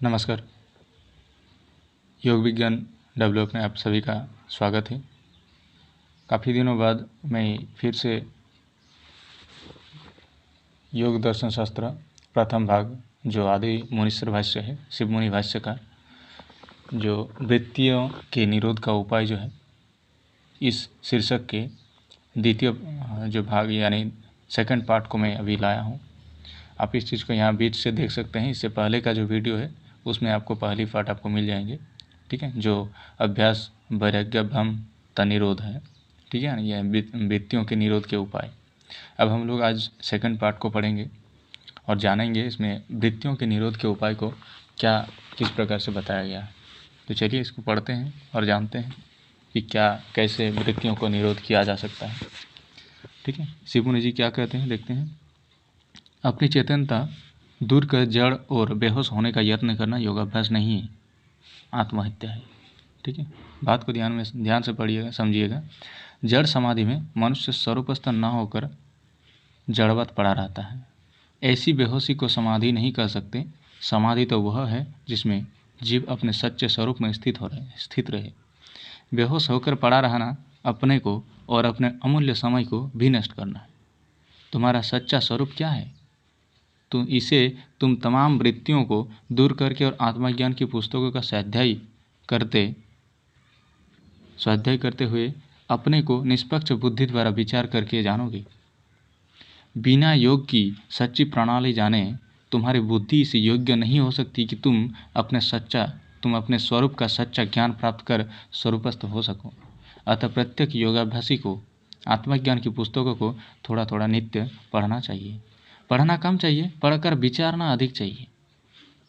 नमस्कार। योग विज्ञान डेवलप में आप सभी का स्वागत है। काफ़ी दिनों बाद मैं फिर से योग दर्शन शास्त्र प्रथम भाग जो आदि मुनीश्वर भाष्य है, शिव मुनि भाष्य का जो वृत्तियों के निरोध का उपाय जो है, इस शीर्षक के द्वितीय जो भाग यानी सेकंड पार्ट को मैं अभी लाया हूँ। आप इस चीज़ को यहाँ बीच से देख सकते हैं। इससे पहले का जो वीडियो है उसमें आपको पहली पार्ट आपको मिल जाएंगे, ठीक है, जो अभ्यास वैराग्य भ्रम तनिरोध है, ठीक है ना, यह वृत्तियों के निरोध के उपाय। अब हम लोग आज सेकंड पार्ट को पढ़ेंगे और जानेंगे इसमें वृत्तियों के निरोध के उपाय को क्या किस प्रकार से बताया गया है। तो चलिए इसको पढ़ते हैं और जानते हैं कि क्या कैसे वृत्तियों को निरोध किया जा सकता है। ठीक है, शिव मुनि जी क्या कहते हैं, देखते हैं। अपनी चेतनता दूर कर जड़ और बेहोश होने का यत्न करना योगाभ्यास नहीं है, आत्महत्या है। ठीक है, बात को ध्यान से पढ़िएगा, समझिएगा। जड़ समाधि में मनुष्य स्वरूपस्थ न होकर जड़वत पड़ा रहता है। ऐसी बेहोशी को समाधि नहीं कह सकते। समाधि तो वह है जिसमें जीव अपने सच्चे स्वरूप में स्थित रहे। बेहोश होकर पड़ा रहना अपने को और अपने अमूल्य समय को भी नष्ट करना है। तुम्हारा सच्चा स्वरूप क्या है? तुम तमाम वृत्तियों को दूर करके और आत्मज्ञान की पुस्तकों का स्वाध्याय करते हुए अपने को निष्पक्ष बुद्धि द्वारा विचार करके जानोगे। बिना योग की सच्ची प्रणाली जाने तुम्हारी बुद्धि इस योग्य नहीं हो सकती कि तुम अपने स्वरूप का सच्चा ज्ञान प्राप्त कर स्वरूपस्थ हो सको। अतः प्रत्येक योगाभ्यासी को आत्मज्ञान की पुस्तकों को थोड़ा थोड़ा नित्य पढ़ना चाहिए। पढ़ना कम चाहिए, पढ़कर विचारना अधिक चाहिए।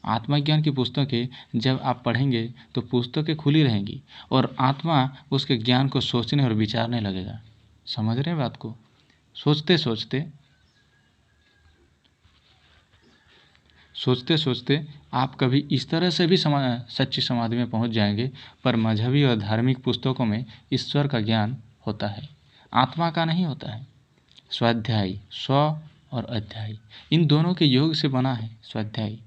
आत्मज्ञान की पुस्तकें जब आप पढ़ेंगे तो पुस्तकें खुली रहेंगी और आत्मा उसके ज्ञान को सोचने और विचारने लगेगा। समझ रहे हैं बात को? सोचते सोचते आप कभी इस तरह से भी सच्ची समाधि में पहुंच जाएंगे। पर मजहबी और धार्मिक पुस्तकों में ईश्वर का ज्ञान होता है, आत्मा का नहीं होता है। स्वाध्याय, स्व और अध्याय, इन दोनों के योग से बना है स्वाध्याय।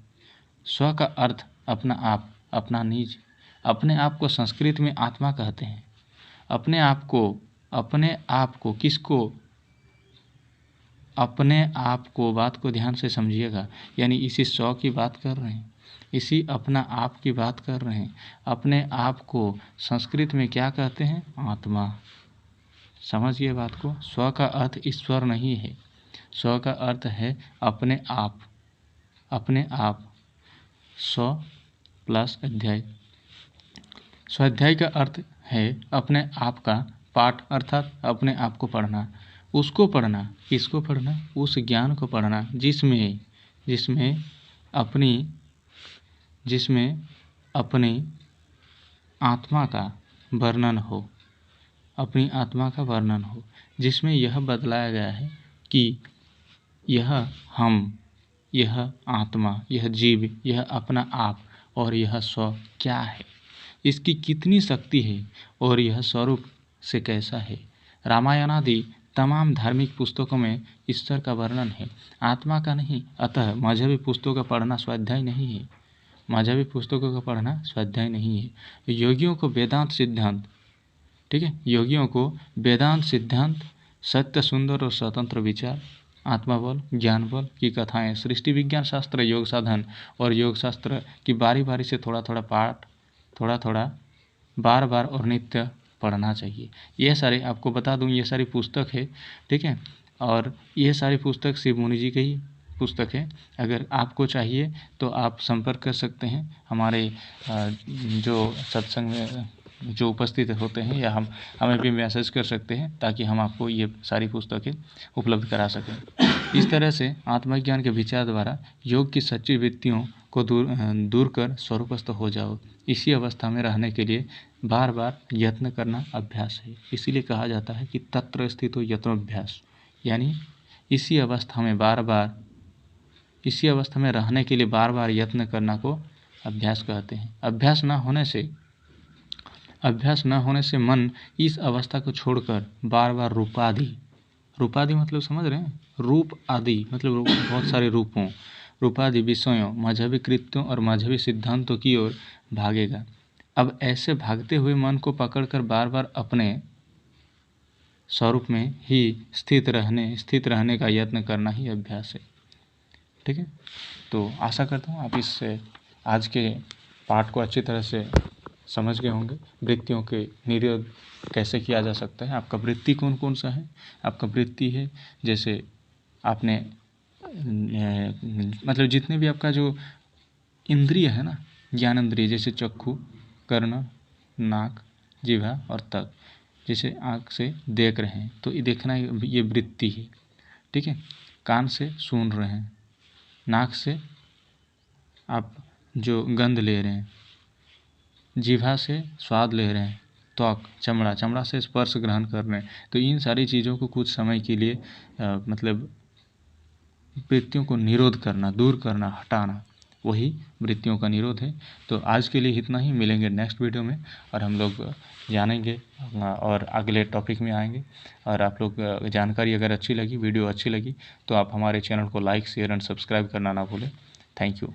स्व का अर्थ अपना आप, अपना निज। अपने आप को संस्कृत में आत्मा कहते हैं। अपने आप को किसको? अपने आप को, बात को ध्यान से समझिएगा, यानी इसी स्व की बात कर रहे हैं, इसी अपना आप की बात कर रहे हैं। अपने आप को संस्कृत में क्या कहते हैं? आत्मा। समझिए बात को। स्व का अर्थ ईश्वर नहीं है, स्व का अर्थ है अपने आप। अपने आप, स्व प्लस अध्याय। स्वाध्याय का अर्थ है अपने आप का पाठ, अर्थात अपने आप को पढ़ना। उसको पढ़ना, किसको पढ़ना? उस ज्ञान को पढ़ना जिसमें अपनी आत्मा का वर्णन हो, अपनी आत्मा का वर्णन हो, जिसमें यह बतलाया गया है कि यह हम, यह आत्मा, यह जीव, यह अपना आप और यह स्व क्या है, इसकी कितनी शक्ति है और यह स्वरूप से कैसा है। रामायण आदि तमाम धार्मिक पुस्तकों में ईश्वर का वर्णन है, आत्मा का नहीं। अतः मजहबी पुस्तकों का पढ़ना स्वाध्याय नहीं है। मजहबी पुस्तकों का पढ़ना स्वाध्याय नहीं है। योगियों को वेदांत सिद्धांत, ठीक है, योगियों को वेदांत सिद्धांत, सत्य, सुंदर और स्वतंत्र विचार, आत्मा बल, ज्ञान बल की कथाएं, सृष्टि विज्ञान शास्त्र, योग साधन और योग शास्त्र की बारी बारी से थोड़ा थोड़ा पाठ, थोड़ा थोड़ा बार बार और नित्य पढ़ना चाहिए। ये सारे आपको बता दूं, ये सारी पुस्तक है, ठीक है, और ये सारी पुस्तक शिव मुनि जी की ही पुस्तक है। अगर आपको चाहिए तो आप संपर्क कर सकते हैं हमारे जो सत्संग में जो उपस्थित होते हैं, या हमें भी मैसेज कर सकते हैं ताकि हम आपको ये सारी पुस्तकें उपलब्ध करा सकें। इस तरह से आत्मज्ञान के विचार द्वारा योग की सच्ची वृत्तियों को दूर कर स्वरूपस्थ हो जाओ। इसी अवस्था में रहने के लिए बार बार यत्न करना अभ्यास है। इसीलिए कहा जाता है कि तत्र स्थितो यत्नोभ्यास, यानी इसी अवस्था में रहने के लिए बार बार यत्न करना को अभ्यास कहते हैं। अभ्यास न होने से मन इस अवस्था को छोड़कर बार बार रूपादि मतलब समझ रहे हैं? रूप आदि मतलब बहुत सारे रूपों, रूपादि विषयों, मजहबी कृत्यों और मजहबी सिद्धांतों की ओर भागेगा। अब ऐसे भागते हुए मन को पकड़कर बार बार अपने स्वरूप में ही स्थित रहने का यत्न करना ही अभ्यास है। ठीक है, तो आशा करता हूँ आप इस आज के पाठ को अच्छी तरह से समझ गए होंगे। वृत्तियों के निरोध कैसे किया जा सकता है, आपका वृत्ति कौन कौन सा है। आपका वृत्ति है जैसे आपने मतलब जितने भी आपका जो इंद्रिय है ना, ज्ञान इंद्रिय, जैसे चक्षु, कर्ण, नाक, जिह्वा और त्वक, जैसे आँख से देख रहे हैं तो ये देखना ये वृत्ति है। ठीक है, कान से सुन रहे हैं, नाक से आप जो गंध ले रहे हैं, जिह्वा से स्वाद ले रहे हैं, त्वक चमड़ा से स्पर्श ग्रहण कर रहे हैं। तो इन सारी चीज़ों को कुछ समय के लिए मतलब वृत्तियों को निरोध करना, दूर करना, हटाना, वही वृत्तियों का निरोध है। तो आज के लिए इतना ही, मिलेंगे नेक्स्ट वीडियो में और हम लोग जानेंगे और अगले टॉपिक में आएंगे। और आप लोग जानकारी अगर अच्छी लगी, वीडियो अच्छी लगी तो आप हमारे चैनल को लाइक, शेयर एंड सब्सक्राइब करना ना भूलें। Thank you.